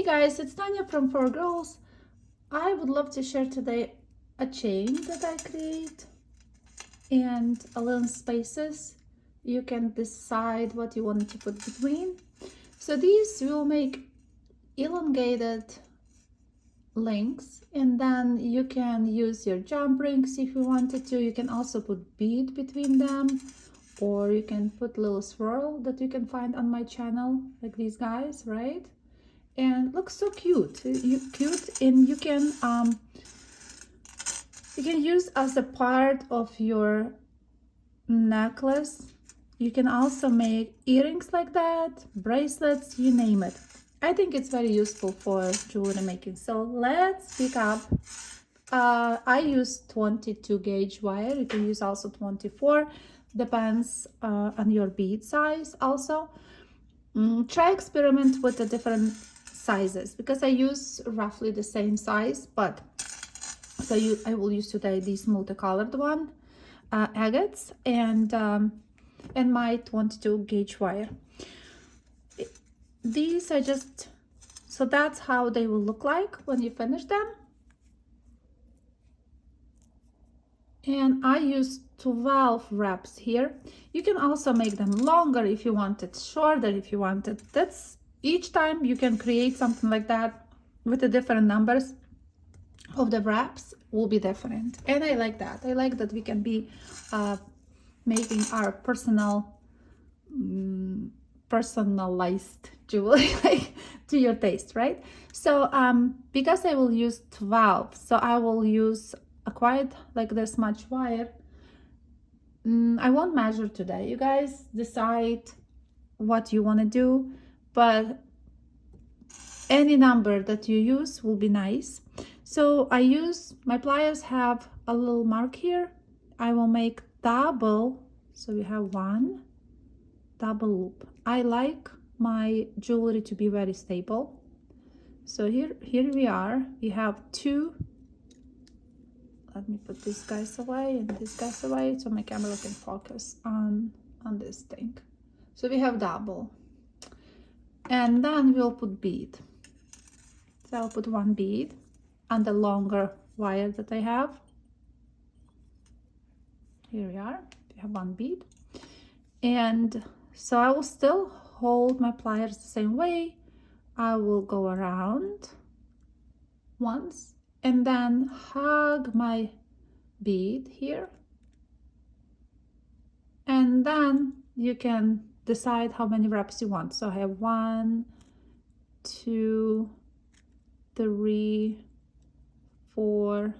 Hey guys, it's Tanya from 4Girls. I would love to share today a chain that I create and a little spaces. You can decide what you want to put between. So these will make elongated links, and then you can use your jump rings if you wanted to. You can also put bead between them, or you can put little swirl that you can find on my channel, like these guys, right? And looks so cute. Cute, and you can use as a part of your necklace. You can also make earrings like that, bracelets, you name it. I think it's very useful for jewelry making. So let's pick up. I use 22 gauge wire. You can use also 24. Depends on your bead size also. Try experiment with the different sizes, because I use roughly the same size, but I will use today this multicolored one, agates, and my 22 gauge wire. These are just, so that's how they will look like when you finish them. And I use 12 wraps here. You can also make them longer if you want it, shorter if you want it. That's each time you can create something like that with the different numbers of the wraps will be different. And I like that. I like that we can be making our personalized jewelry like to your taste, right? So because I will use 12, so I will use a quite like this much wire. I won't measure today. You guys decide what you want to do, but any number that you use will be nice. So I use, my pliers have a little mark here. I will make double, so we have one double loop. I like my jewelry to be very stable. So here we are. We have two. Let me put these guys away and these guys away so my camera can focus on this thing. So we have double, and then we'll put bead. So I'll put one bead on the longer wire that I have. Here we are. We have one bead, and so I will still hold my pliers the same way. I will go around once and then hug my bead here, and then you can decide how many wraps you want. So I have 1, 2, 3, 4,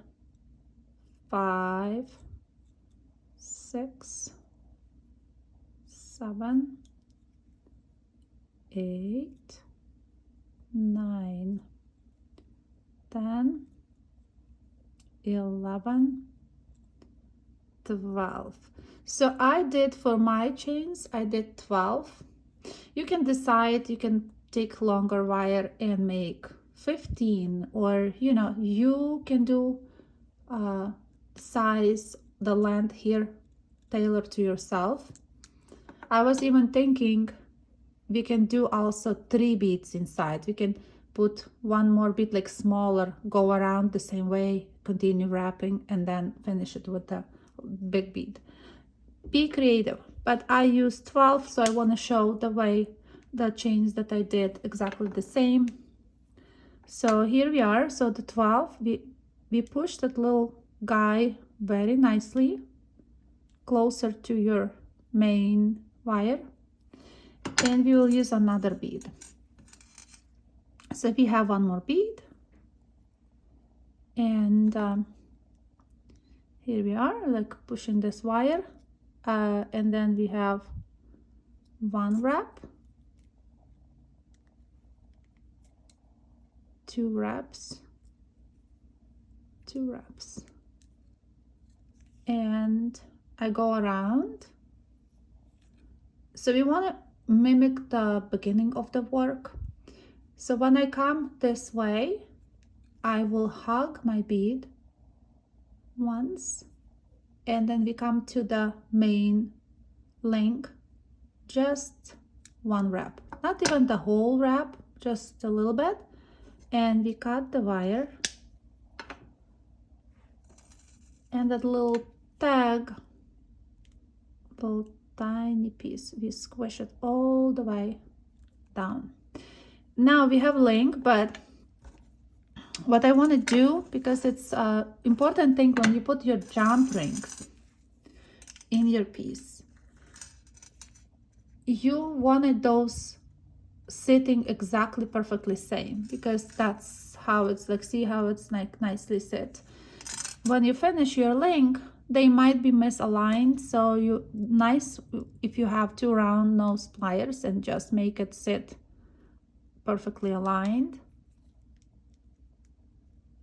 5, 6, 7, 8, 9, 10, 11, 12. So I did, for my chains, I did 12. You can decide, you can take longer wire and make 15, or you can do size, the length here, tailor to yourself. I was even thinking we can do also 3 beads inside. We can put one more bead, like smaller, go around the same way, continue wrapping, and then finish it with the big bead. Be creative, but I used 12, so I want to show the way the chains that I did exactly the same. So here we are. So the 12, we push that little guy very nicely closer to your main wire, and we will use another bead. So we have one more bead, and here we are, like pushing this wire, and then we have one wrap, 2 wraps, 2 wraps, and I go around. So we want to mimic the beginning of the work. So when I come this way, I will hug my bead once, and then we come to the main link, just one wrap, not even the whole wrap, just a little bit, and we cut the wire, and that little tag, little tiny piece, we squish it all the way down. Now we have link, but what I want to do, because it's an important thing when you put your jump rings in your piece, you wanted those sitting exactly perfectly same, because that's how it's like, see how it's like nicely sit. When you finish your link, they might be misaligned, so you nice if you have 2 round nose pliers and just make it sit perfectly aligned.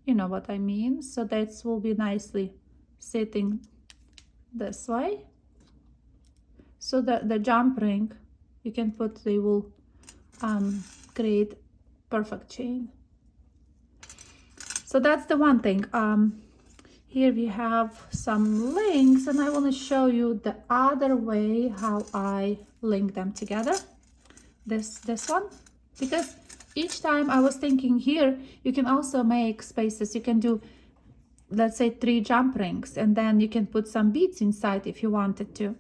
You know what I mean? So that will be nicely sitting this way. So the jump ring you can put, they will create perfect chain. So that's the one thing. Here we have some links, and I want to show you the other way how I link them together. This one, because each time I was thinking here you can also make spaces. You can do, let's say, 3 jump rings, and then you can put some beads inside if you wanted to.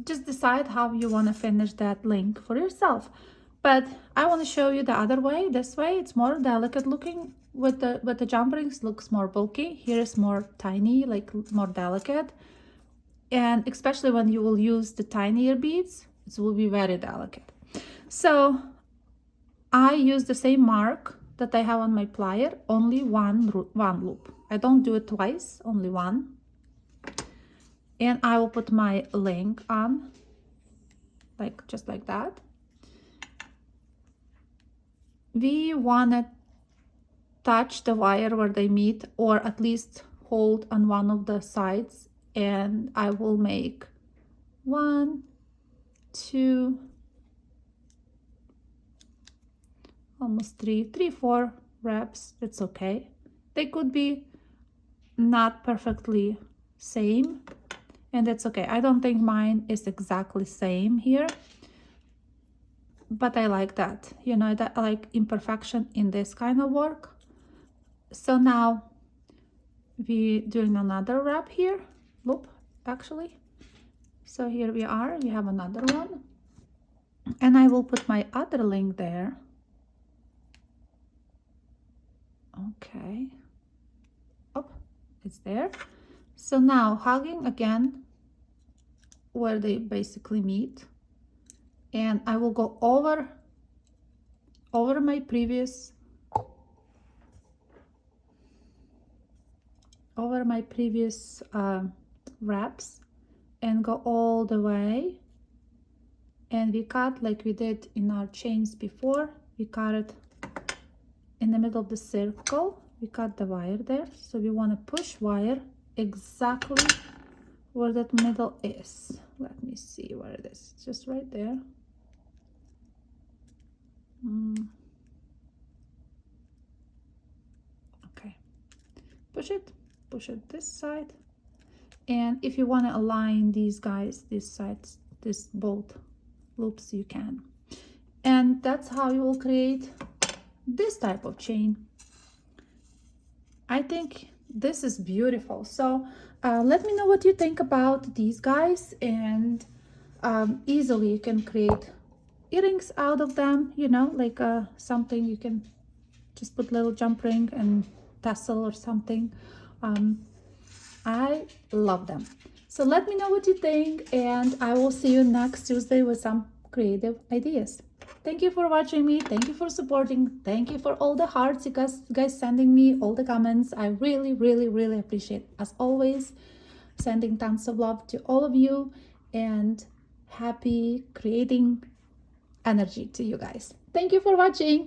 Just decide how you want to finish that link for yourself. But I want to show you the other way. This way it's more delicate looking. With the jump rings looks more bulky. Here is more tiny, like more delicate. And especially when you will use the tinier beads, it will be very delicate. So I use the same mark that I have on my plier, only one loop. I don't do it twice, only one. And I will put my link on, like just like that. We want to touch the wire where they meet, or at least hold on one of the sides, and I will make 1, 2, almost 3, 4 wraps. It's okay. They could be not perfectly same, and that's okay. I don't think mine is exactly same here, but I like that, you know, that I like imperfection in this kind of work. So now we doing another wrap here, loop actually. So here we are, we have another one, and I will put my other link there. Okay, oh, it's there. So now hugging again where they basically meet, and I will go over my previous wraps, and go all the way, and we cut like we did in our chains before. We cut it in the middle of the circle. We cut the wire there, so we want to push wire exactly where that middle is. Let me see where it is. It's just right there. Okay, push it this side, and if you want to align these guys, these sides, this both loops, you can. And that's how you will create this type of chain. I think this is beautiful. So let me know what you think about these guys, and easily you can create earrings out of them, you know, like something you can just put little jump ring and tassel or something. I love them. So let me know what you think, and I will see you next Tuesday with some creative ideas. Thank you for watching me. Thank you for supporting. Thank you for all the hearts you guys sending me, all the comments. I really, really, really appreciate, as always. Sending tons of love to all of you, and happy creating energy to you guys. Thank you for watching.